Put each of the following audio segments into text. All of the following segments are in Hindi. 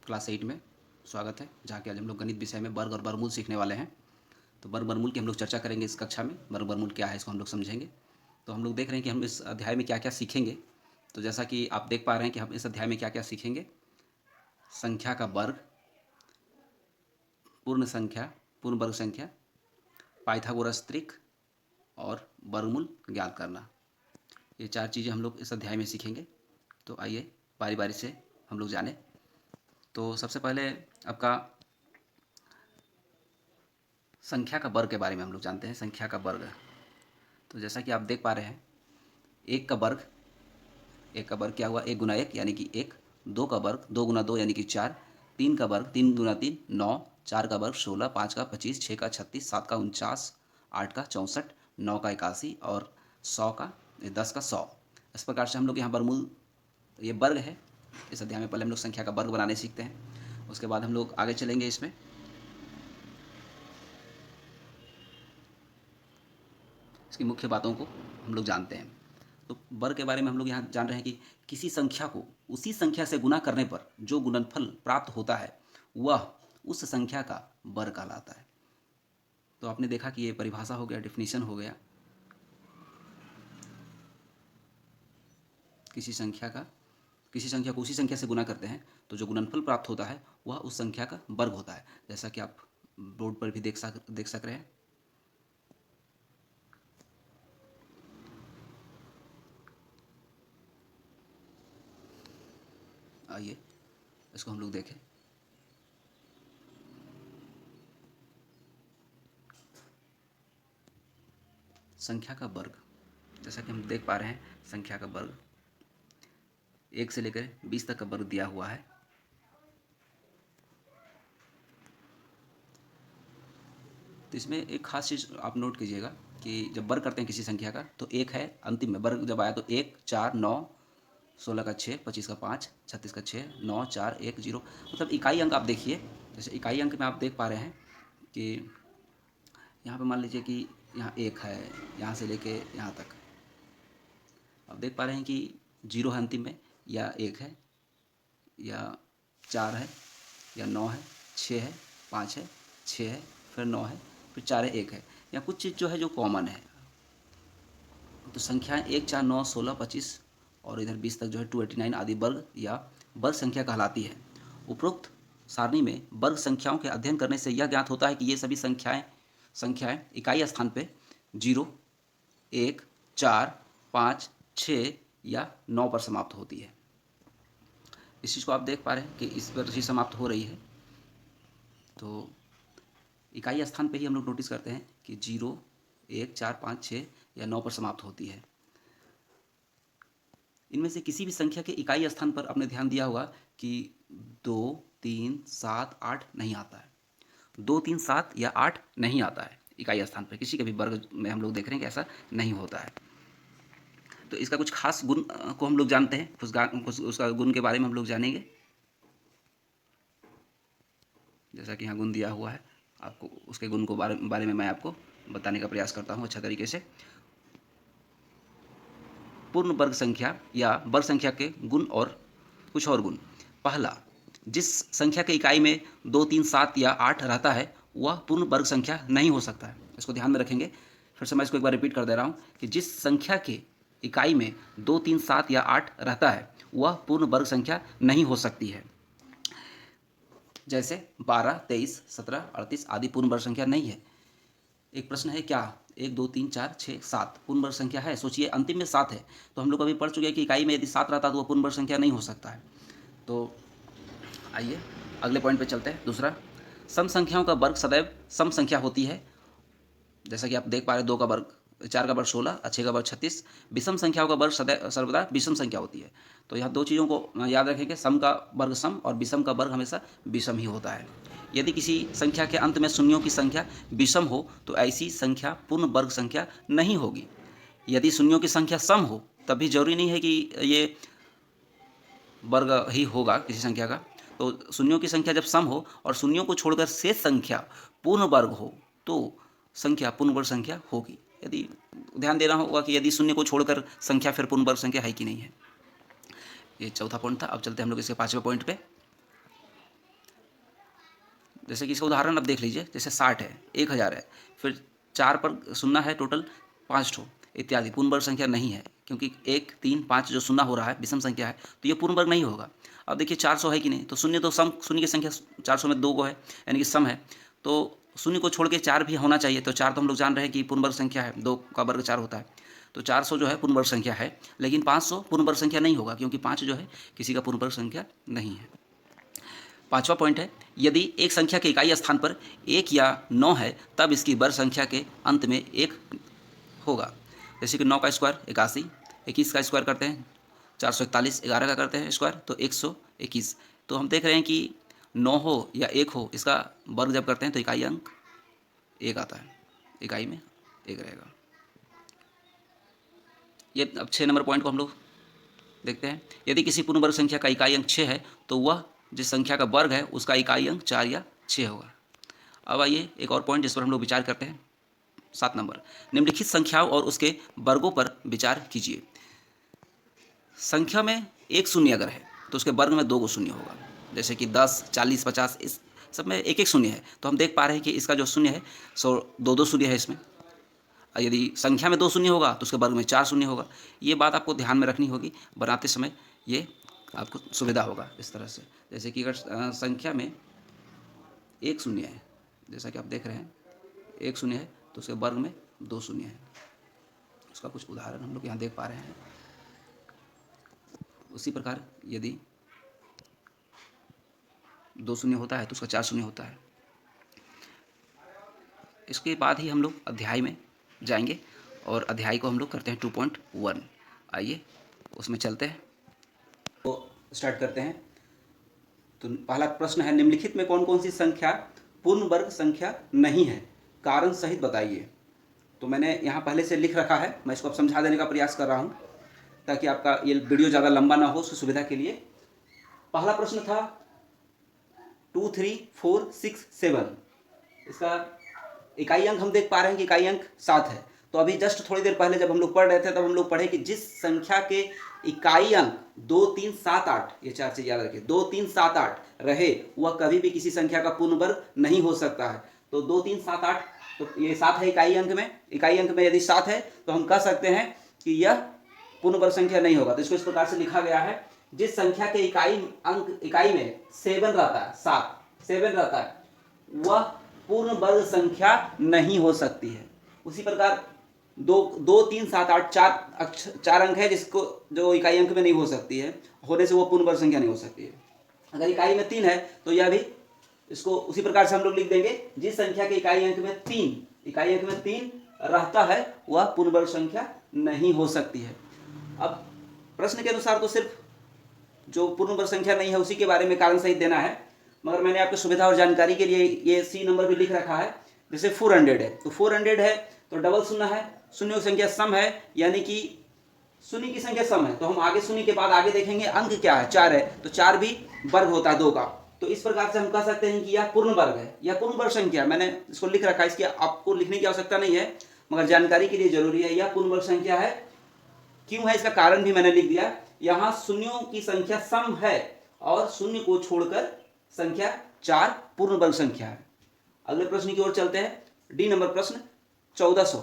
क्लास 8 में स्वागत है, जहाँ के आज हम लोग गणित विषय में वर्ग और वर्गमूल सीखने वाले हैं। तो वर्ग वर्गमूल की हम लोग चर्चा करेंगे इस कक्षा में। वर्ग वर्गमूल क्या है इसको हम लोग समझेंगे। तो हम लोग देख रहे हैं कि हम इस अध्याय में क्या क्या सीखेंगे। तो जैसा कि आप देख पा रहे हैं कि हम इस अध्याय में क्या क्या सीखेंगे। संख्या का वर्ग, पूर्ण संख्या, पूर्ण वर्ग संख्या, पाइथागोरस त्रिक और वर्गमूल ज्ञात करना। ये 4 चीज़ें हम लोग इस अध्याय में सीखेंगे। तो आइए बारी बारी से हम लोग जानें। तो सबसे पहले आपका संख्या का वर्ग के बारे में हम लोग जानते हैं। संख्या का वर्ग, तो जैसा कि आप देख पा रहे हैं, एक का वर्ग, एक का वर्ग क्या हुआ, एक गुना एक यानी कि एक। दो का वर्ग, दो गुना दो यानी कि चार। तीन का वर्ग, तीन गुना तीन नौ। चार का वर्ग 16, पाँच का 25, छः का 36, सात का 49, आठ का 64, नौ का 81 और 100 का 10 का 100। इस प्रकार से हम लोग यहाँ वर्गमूल, ये वर्ग है। इस अध्याय में पहले हम लोग संख्या का वर्ग बनाने सीखते हैं, उसके बाद हम लोग आगे चलेंगे। इसमें इसकी मुख्य बातों को हम लोग जानते हैं। तो वर्ग के बारे में हम लोग यहाँ जान रहे हैं कि किसी संख्या को उसी संख्या से गुना करने पर जो गुणनफल प्राप्त होता है वह उस संख्या का वर्ग कहलाता है। तो आपने देखा कि ये परिभाषा हो गया, डिफिनीशन हो गया। किसी संख्या को उसी संख्या से गुना करते हैं तो जो गुणनफल प्राप्त होता है वह उस संख्या का वर्ग होता है, जैसा कि आप बोर्ड पर भी देख सक रहे हैं। आइए इसको हम लोग देखें। संख्या का वर्ग, जैसा कि हम देख पा रहे हैं, संख्या का वर्ग 1 से लेकर 20 तक का वर्ग दिया हुआ है। तो इसमें एक खास चीज़ आप नोट कीजिएगा कि जब वर्ग करते हैं किसी संख्या का तो एक है अंतिम में वर्ग जब आया तो 1, 4, 9, 16 का 6, 25 का 5, 36 का 6, 9, 4, 1, 0। मतलब इकाई अंक आप देखिए। जैसे इकाई अंक में आप देख पा रहे हैं कि यहाँ पे मान लीजिए कि यहाँ 1 है, यहाँ से लेके यहाँ तक आप देख पा रहे हैं कि 0 है अंतिम में, या 1 है, या 4 है, या 9 है, 6 है, 5 है, 6 है, फिर 9 है, फिर 4 है, 1 है, या कुछ चीज़ जो है जो कॉमन है। तो संख्याएं 1, 4, 9, 16, 25 और इधर 20 तक जो है 289 आदि वर्ग या वर्ग संख्या कहलाती है। उपरोक्त सारणी में वर्ग संख्याओं के अध्ययन करने से यह ज्ञात होता है कि ये सभी संख्याएं इकाई स्थान पे 0, 1, 4, 5, 6 या 9 पर समाप्त होती है। इस चीज़ को आप देख पा रहे हैं कि इस पर ही समाप्त हो रही है। तो इकाई स्थान पे ही हम लोग नोटिस करते हैं कि 0, 1, 4, 5, 6 या 9 पर समाप्त होती है। इनमें से किसी भी संख्या के इकाई स्थान पर आपने ध्यान दिया होगा कि 2, 3, 7, 8 नहीं आता है। 2, 3, 7 या 8 नहीं आता है इकाई स्थान पर। किसी के भी वर्ग में हम लोग देख रहे हैं कि ऐसा नहीं होता है। तो इसका कुछ खास गुण को हम लोग जानते हैं, उसका गुण के बारे में हम लोग जानेंगे। जैसा कि यहाँ गुण दिया हुआ है, आपको उसके गुण को बारे में मैं आपको बताने का प्रयास करता हूँ अच्छा तरीके से। पूर्ण वर्ग संख्या या वर्ग संख्या के गुण और कुछ और गुण। पहला, जिस संख्या के इकाई में 2, 3, 7 या 8 रहता है वह पूर्ण वर्ग संख्या नहीं हो सकता है। इसको ध्यान में रखेंगे। फिर से मैं इसको एक बार रिपीट कर दे रहा हूँ कि जिस संख्या के इकाई में 2, 3, 7 या 8 रहता है वह पूर्ण वर्ग संख्या नहीं हो सकती है। जैसे 12, 23, 17, 38 आदि पूर्ण वर्ग संख्या नहीं है। एक प्रश्न है, क्या 1, 2, 3, 4, 6, 7 पूर्ण वर्ग संख्या है? सोचिए, अंतिम में 7 है। तो हम लोग अभी पढ़ चुके हैं कि इकाई में यदि 7 रहता तो वह पूर्ण वर्ग संख्या नहीं हो सकता है। तो आइए अगले पॉइंट पे चलते हैं। दूसरा, सम संख्याओं का वर्ग सदैव सम संख्या होती है। जैसा कि आप देख पा रहे हैं, 2 का वर्ग 4 का वर्ग 16, 6 का वर्ग 36। विषम संख्याओं का वर्ग सर्वदा विषम संख्या होती है। तो यहाँ 2 चीज़ों को याद रखेंगे, सम का वर्ग सम और विषम का वर्ग हमेशा विषम ही होता है। यदि किसी संख्या के अंत में शून्यों की संख्या विषम हो तो ऐसी संख्या पूर्ण वर्ग संख्या नहीं होगी। यदि शून्यों की संख्या सम हो तब भी जरूरी नहीं है कि ये वर्ग ही होगा किसी संख्या का। तो शून्यों की संख्या जब सम हो और शून्यों को छोड़कर शेष संख्या पूर्ण वर्ग हो तो संख्या पूर्ण वर्ग संख्या होगी। यदि ध्यान देना होगा कि यदि शून्य को छोड़कर संख्या फिर पूर्ण वर्ग संख्या है कि नहीं है। ये चौथा पॉइंट था। अब चलते हैं हम लोग इसके 5वें पॉइंट पे। जैसे कि इसका उदाहरण अब देख लीजिए, जैसे 60 है, 1000 है, फिर 4 पर शून्य है, टोटल 5 ठो इत्यादि। पूर्ण वर्ग संख्या नहीं है, क्योंकि 1, 3, 5 जो शून्य हो रहा है विषम संख्या है, तो ये पूर्ण वर्ग नहीं होगा। अब देखिए 400 है कि नहीं, तो शून्य तो सम, शून्य की संख्या 400 में 2 को है, यानी कि सम है, तो शून्य को छोड़ के 4 भी होना चाहिए। तो 4 तो हम लोग जान रहे हैं कि पूर्ण वर्ग संख्या है, 2 का वर्ग 4 होता है, तो 400 जो है पूर्ण वर्ग संख्या है। लेकिन 500 पूर्ण वर्ग संख्या नहीं होगा, क्योंकि 5 जो है किसी का पूर्ण वर्ग संख्या नहीं है। पांचवा पॉइंट है, यदि एक संख्या के इकाई स्थान पर 1 या 9 है, तब इसकी वर्ग संख्या के अंत में 1 होगा। जैसे कि 9 का स्क्वायर 81, 21 का स्क्वायर करते हैं 441, 11 का करते हैं स्क्वायर तो 121। तो हम देख रहे हैं कि 9 हो या 1 हो, इसका वर्ग जब करते हैं तो इकाई अंक 1 आता है, इकाई में 1 रहेगा। ये अब 6 नंबर पॉइंट को हम लोग देखते हैं। यदि किसी पूर्ण वर्ग संख्या का इकाई अंक 6 है, तो वह जिस संख्या का वर्ग है उसका इकाई अंक 4 या 6 होगा। अब आइए एक और पॉइंट जिस पर हम लोग विचार करते हैं, 7 नंबर, निम्नलिखित संख्याओं और उसके वर्गों पर विचार कीजिए। संख्या में एक शून्य अगर है तो उसके वर्ग में 2 गो शून्य होगा। जैसे कि 10, 40, 50, इस सब में एक एक शून्य है, तो हम देख पा रहे हैं कि इसका जो शून्य है सो 2 शून्य है इसमें। यदि संख्या में 2 शून्य होगा तो उसके वर्ग में 4 शून्य होगा। ये बात आपको ध्यान में रखनी होगी, बनाते समय ये आपको सुविधा होगा इस तरह से। जैसे कि अगर संख्या में एक शून्य है, जैसा कि आप देख रहे हैं एक शून्य है, तो उसके वर्ग में 2 शून्य है। उसका कुछ उदाहरण हम लोग यहाँ देख पा रहे हैं। उसी प्रकार यदि 2 शून्य होता है तो उसका 4 शून्य होता है। इसके बाद ही हम लोग अध्याय में जाएंगे और अध्याय को हम लोग करते हैं 2.1। आइए उसमें चलते हैं, तो स्टार्ट करते हैं। तो पहला प्रश्न है, निम्नलिखित में कौन कौन सी संख्या पूर्ण वर्ग संख्या नहीं है, कारण सहित बताइए। तो मैंने यहाँ पहले से लिख रखा है, मैं इसको अब समझा देने का प्रयास कर रहा हूँ ताकि आपका ये वीडियो ज़्यादा लंबा ना हो, उसकी सुविधा के लिए। पहला प्रश्न था 2, 3, 4, 6, 7। इसका इकाई अंक हम देख पा रहे हैं कि इकाई अंक 7 है। तो अभी जस्ट थोड़ी देर पहले जब हम लोग पढ़ रहे थे तब हम लोग पढ़े कि जिस संख्या के इकाई अंक 2, 3, 7, 8, ये 4 चीज याद रखें, 2, 3, 7, 8 रहे, वह कभी भी किसी संख्या का पूर्ण वर्ग नहीं हो सकता है। तो 2, 3, 7, 8, तो ये 7 है इकाई अंक में। इकाई अंक में यदि 7 है तो हम कह सकते हैं कि यह पूर्ण वर्ग संख्या नहीं होगा। तो इसको इस प्रकार से लिखा गया है, जिस संख्या के इकाई में 7 रहता है, 7 रहता है, वह पूर्ण वर्ग संख्या नहीं हो सकती है। उसी प्रकार 2, 3, 7, 8 चार अंक है जिसको जो इकाई अंक में नहीं हो सकती है, होने से वो पूर्ण वर्ग संख्या नहीं हो सकती है। अगर इकाई में 3 है तो यह भी इसको उसी प्रकार से हम लोग लिख देंगे, जिस संख्या के इकाई अंक में 3 रहता है वह पूर्ण वर्ग संख्या नहीं हो सकती है। अब प्रश्न के अनुसार तो सिर्फ जो पूर्ण वर्ग संख्या नहीं है उसी के बारे में कारण सहित देना है, मगर मैंने आपकी सुविधा और जानकारी के लिए ये सी नंबर भी लिख रखा है। जैसे 400 है तो 400 है तो डबल शून्य है, शून्य की संख्या सम है, यानी कि शून्य की संख्या सम है। तो हम आगे शून्य के बाद आगे देखेंगे अंक क्या है, 4 है, तो 4 भी वर्ग होता है 2 का। तो इस प्रकार से हम कह सकते हैं कि यह पूर्ण वर्ग है, यह पूर्ण वर्ग संख्या। मैंने इसको लिख रखा है, इसकी आपको लिखने की आवश्यकता नहीं है, मगर जानकारी के लिए जरूरी है। यह पूर्ण वर्ग संख्या है। क्यों है इसका कारण भी मैंने लिख दिया। यहां शून्यों की संख्या सम है और शून्य को छोड़कर संख्या 4 पूर्ण वर्ग संख्या है। अगले प्रश्न की ओर चलते हैं, डी नंबर प्रश्न 1400।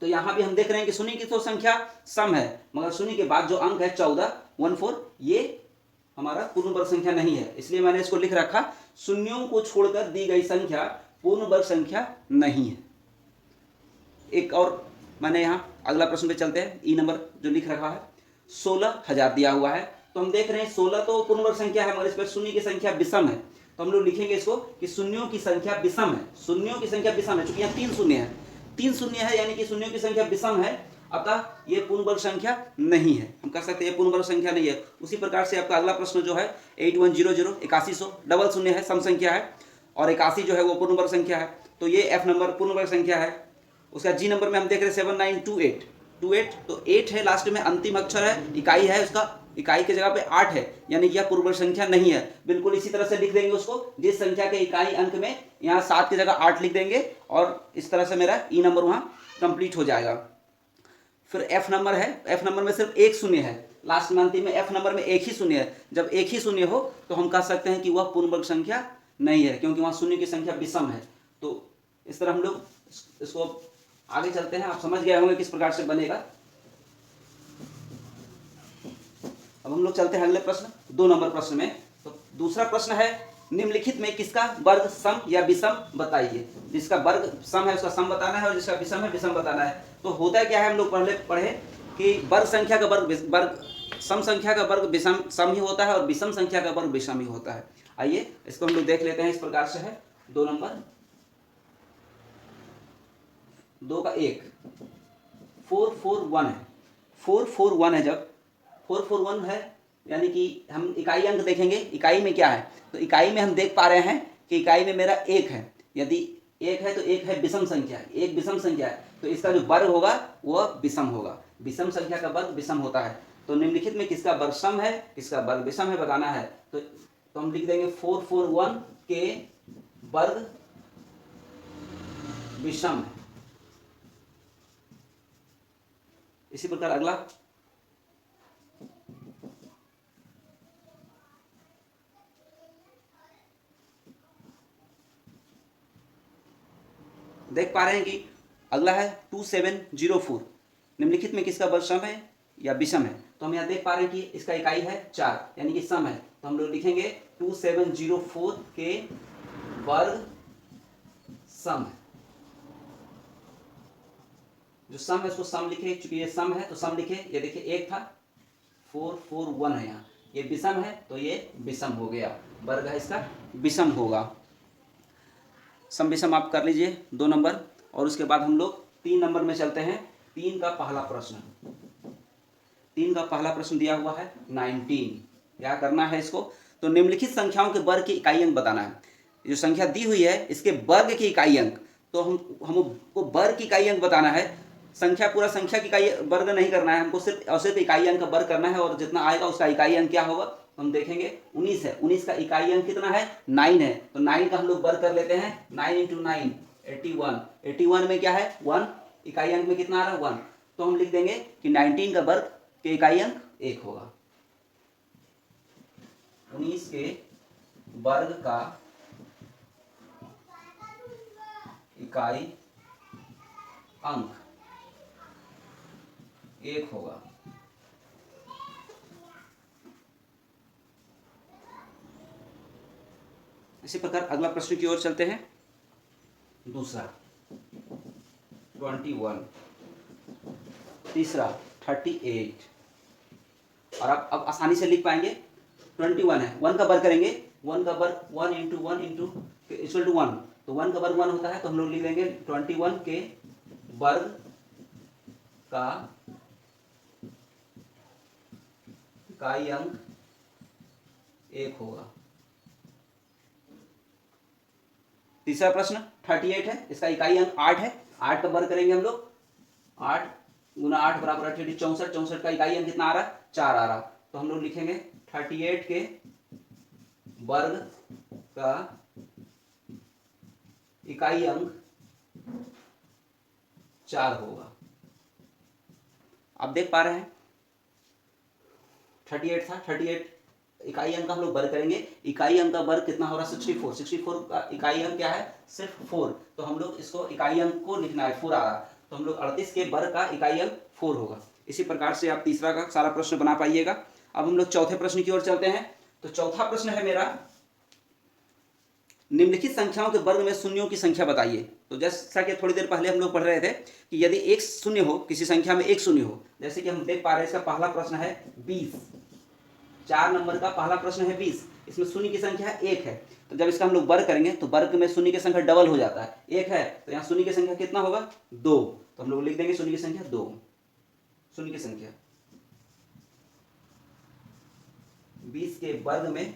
तो यहां भी हम देख रहे हैं कि शून्य की तो संख्या सम है, मगर शून्य के बाद जो अंक है 14, ये हमारा पूर्ण वर्ग संख्या नहीं है, इसलिए मैंने इसको लिख रखा, शून्यों को छोड़कर दी गई संख्या पूर्ण वर्ग संख्या नहीं है। एक और मैंने यहां अगला प्रश्न पे चलते हैं, ई नंबर जो लिख रखा है, 16,000 दिया हुआ है। तो हम देख रहे हैं 16 तो पूर्ण वर्ग संख्या है, मगर इस पर शून्य की संख्या विषम है। तो हम लोग लिखेंगे इसको कि शून्यों की संख्या विषम है, शून्यों की संख्या विषम है। चूंकि यहाँ 3 शून्य है, 3 शून्य है, यानी कि शून्यों की संख्या विषम है, अतः ये पूर्ण वर्ग संख्या नहीं है। हम कह सकते हैं ये पूर्ण वर्ग संख्या नहीं है। उसी प्रकार से आपका अगला प्रश्न जो है 8100 8100 डबल शून्य है, सम संख्या है, और 81 जो है वो पूर्ण वर्ग संख्या है। तो ये एफ नंबर पूर्ण वर्ग संख्या है। उसका जी नंबर में हम देख रहे हैं 7928 तो 8 है, लास्ट में अंतिम अक्षर है, इकाई है, उसका इकाई की जगह पे 8 है, यानी कि यह पूर्ण वर्ग संख्या नहीं है। बिल्कुल इसी तरह से लिख देंगे उसको, जिस संख्या के इकाई अंक में यहाँ 7 की जगह 8 लिख देंगे, और इस तरह से मेरा ई नंबर वहाँ कंप्लीट हो जाएगा। फिर एफ नंबर है, एफ नंबर में सिर्फ एक शून्य है, लास्ट में अंतिम में एफ नंबर में एक ही शून्य है। जब एक ही शून्य हो तो हम कह सकते हैं कि वह पूर्ण वर्ग संख्या नहीं है, क्योंकि वहाँ शून्य की संख्या विषम है। तो इस तरह हम लोग इसको आगे चलते हैं। आप समझ गए होंगे किस प्रकार से बनेगा। अब हम लोग चलते हैं अगले प्रश्न, 2 नंबर प्रश्न में। तो दूसरा प्रश्न है, निम्नलिखित में किसका वर्ग सम या विषम बताइए। जिसका वर्ग सम है उसका सम बताना है और जिसका विषम है विषम बताना है। तो होता क्या है, हम लोग पहले पढ़े कि वर्ग संख्या का वर्ग सम संख्या का वर्ग विषम सम ही होता है और विषम संख्या का वर्ग विषम ही होता है। आइए इसको हम लोग देख लेते हैं। इस प्रकार से है 2 नंबर 2 का 1 441 है। 441 है, जब 441 है यानी कि हम इकाई अंक देखेंगे, इकाई में क्या है। तो इकाई में हम देख पा रहे हैं कि इकाई में मेरा 1 है। यदि 1 है तो 1 है विषम संख्या, 1 विषम संख्या है, तो इसका जो वर्ग होगा वह विषम होगा। विषम संख्या का वर्ग विषम होता है। तो निम्नलिखित में किसका वर्ग सम है किसका वर्ग विषम है बताना है। तो हम लिख देंगे 441 के वर्ग विषम है। इसी प्रकार अगला, देख पा रहे हैं कि अगला है 2704। निम्नलिखित में किसका वर्ग सम है या विषम है। तो हम यहाँ देख पा रहे हैं कि इसका इकाई है 4 यानी कि सम है। तो हम लोग लिखेंगे 2704 के वर्ग सम है। जो सम है उसको सम लिखे, चूंकि ये सम है तो सम लिखे। ये देखिए 1 था, 441 है यहाँ, ये विषम है तो ये विषम हो गया, वर्ग है इसका विषम होगा। सम विषम आप कर लीजिए 2 नंबर। और उसके बाद हम लोग 3 नंबर में चलते हैं। 3 का पहला प्रश्न, 3 का पहला प्रश्न दिया हुआ है 19। क्या करना है इसको, तो निम्नलिखित संख्याओं के वर्ग की इकाई अंक बताना है। जो संख्या दी हुई है इसके वर्ग की इकाई अंक, तो हमको वर्ग की इकाई अंक बताना है। संख्या पूरा संख्या की इकाई वर्ग नहीं करना है, हमको सिर्फ और सिर्फ इकाई अंक का वर्ग करना है। और जितना आएगा उसका इकाई अंक क्या होगा हम देखेंगे। 19 है, 19 का इकाई अंक कितना है 9 है। तो 9 का हम लोग वर्ग कर लेते हैं। 9 × 9 81। 81 में क्या है 1, इकाई अंक में कितना आ रहा है 1। तो हम लिख देंगे कि 19 का वर्ग के इकाई अंक 1 होगा। 19 के वर्ग का इकाई अंक 1 होगा। इसी प्रकार अगला प्रश्न की ओर चलते हैं। दूसरा 21, तीसरा 38। और आप अब आसानी से लिख पाएंगे। 21 है, 1 का वर्ग करेंगे, 1 का वर्ग 1 × 1 = 1। तो 1 का वर्ग 1 होता है। तो हम लोग लिख देंगे 21 के वर्ग का इकाई अंक 1 होगा। तीसरा प्रश्न 38 है, इसका इकाई अंक 8 है। 8 का वर्ग करेंगे हम लोग, 8 × 8 = 38, 64। 64 का इकाई अंक कितना आ रहा है 4 आ रहा। तो हम लोग लिखेंगे 38 के वर्ग का इकाई अंक 4 होगा। आप देख पा रहे हैं 38 था, 38 इकाई अंक का हम लोग वर्ग करेंगे। इकाई अंक का वर्ग कितना हो रहा है 64। 64 का इकाई अंक क्या है सिर्फ 4। तो हम लोग इसको इकाई अंक को लिखना है, 4 आ रहा। तो हम लोग 38 के वर्ग का इकाई अंक 4 होगा। इसी प्रकार से आप तीसरा का सारा प्रश्न बना पाइएगा। अब हम लोग चौथे प्रश्न की ओर चलते हैं। तो चौथा प्रश्न है मेरा, निम्नलिखित संख्याओं के वर्ग में शून्यों की संख्या बताइए। तो जैसा कि थोड़ी देर पहले हम लोग पढ़ रहे थे कि यदि एक शून्य हो, किसी संख्या में एक शून्य हो, जैसे कि हम देख पा रहे हैं इसका पहला प्रश्न है 20। 4 नंबर का पहला प्रश्न है 20। इसमें शून्य की संख्या 1 है। तो जब इसका हम लोग वर्ग करेंगे तो वर्ग में शून्य की संख्या डबल हो जाता है। 1 है तो यहाँ शून्य की संख्या कितना होगा 2। तो हम लोग लिख देंगे शून्य की संख्या 2। शून्य की संख्या 20 के वर्ग में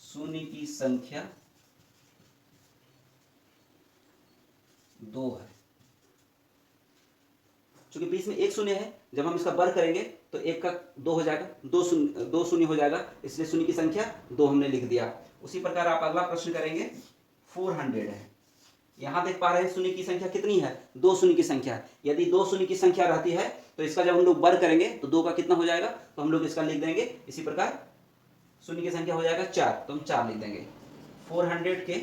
शून्य की संख्या 2 है। चूंकि 20 में एक शून्य है, जब हम इसका वर्ग करेंगे तो 1 का 2 हो जाएगा, 2 शून्य हो जाएगा, इसलिए शून्य की संख्या 2 हमने लिख दिया। उसी प्रकार आप अगला प्रश्न करेंगे 400 है। यहाँ देख पा रहे हैं शून्य की संख्या कितनी है 2 शून्य की संख्या है। यदि 2 शून्य की संख्या रहती है तो इसका जब हम लोग वर्ग करेंगे तो 2 का कितना हो जाएगा, तो हम लोग इसका लिख देंगे इसी प्रकार शून्य की संख्या हो जाएगा 4, तो हम 4 लिख देंगे। 400 के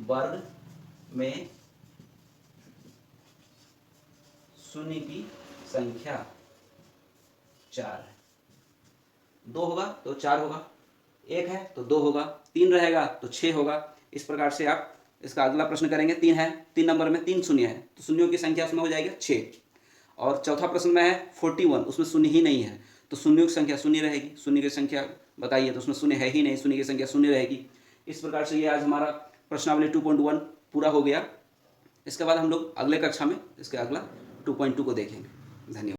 वर्ग में शून्य की संख्या 4 है। 2 होगा तो 4 होगा, 1 है तो 2 होगा, 3 रहेगा तो 6 होगा। इस प्रकार से आप इसका अगला प्रश्न करेंगे। 3 है, 3 नंबर में 3 शून्य है, तो शून्यों की संख्या उसमें हो जाएगी 6। और चौथा प्रश्न में है 41, उसमें शून्य ही नहीं है, तो शून्यों की संख्या शून्य रहेगी। शून्य की संख्या बताइए, तो उसमें शून्य है ही नहीं, शून्य की संख्या शून्य रहेगी। इस प्रकार से ये आज हमारा प्रश्नावली 2.1 पूरा हो गया। इसके बाद हम लोग अगले कक्षा में इसके अगला 2.2 को देखेंगे। धन्यवाद।